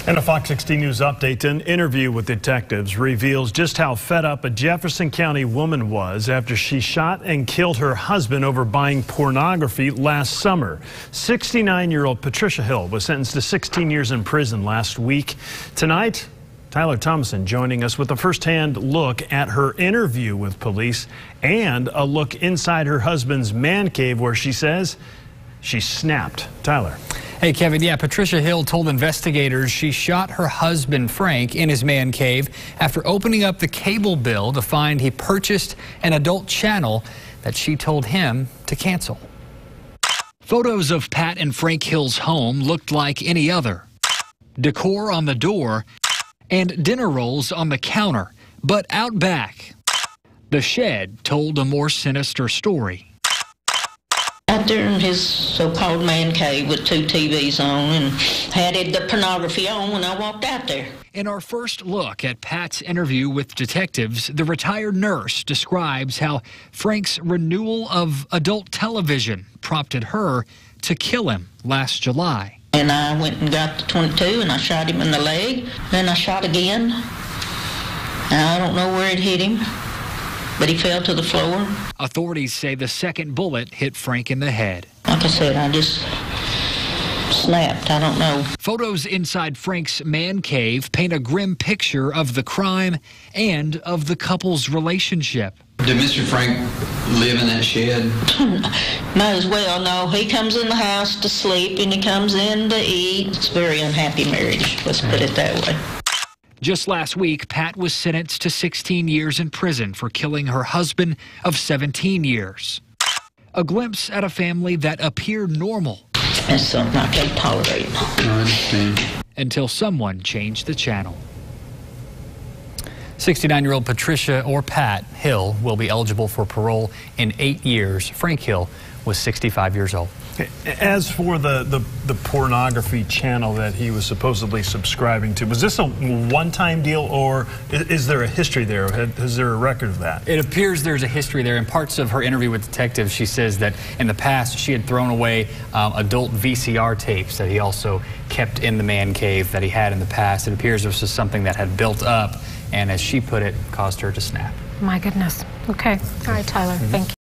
And a Fox 16 News update. An interview with detectives reveals just how fed up a Jefferson County woman was after she shot and killed her husband over buying pornography last summer. 69-year-old Patricia Hill was sentenced to 16 years in prison last week. Tonight, Tyler Thomason joining us with a first-hand look at her interview with police and a look inside her husband's man cave where she says she snapped. Tyler. Hey, Kevin. Yeah, Patricia Hill told investigators she shot her husband, Frank, in his man cave after opening up the cable bill to find he purchased an adult channel that she told him to cancel. Photos of Pat and Frank Hill's home looked like any other. Decor on the door and dinner rolls on the counter. But out back, the shed told a more sinister story. Out there in his so-called man cave with two TVs on and had the pornography on when I walked out there. In our first look at Pat's interview with detectives, the retired nurse describes how Frank's renewal of adult television prompted her to kill him last July. And I went and got the .22 and I shot him in the leg. Then I shot again. Now, I don't know where it hit him, but he fell to the floor. Authorities say the second bullet hit Frank in the head. Like I said, I just snapped. I don't know. Photos inside Frank's man cave paint a grim picture of the crime and of the couple's relationship. Did Mr. Frank live in that shed? Might as well. No, he comes in the house to sleep and he comes in to eat. It's a very unhappy marriage, let's put it that way. Just last week, Pat was sentenced to 16 years in prison for killing her husband of 17 years. A glimpse at a family that appeared normal. That's something I can't tolerate. I understand. Until someone changed the channel. 69-year-old Patricia, or Pat, Hill will be eligible for parole in 8 years. Frank Hill was 65 years old. As for the pornography channel that he was supposedly subscribing to, was this a one-time deal, or is there a history there? Is there a record of that? It appears there's a history there. In parts of her interview with detectives, she says that in the past she had thrown away adult VCR tapes that he also kept in the man cave that he had in the past. It appears this was something that had built up and, as she put it, caused her to snap. My goodness. Okay. All right, Tyler. Thank you.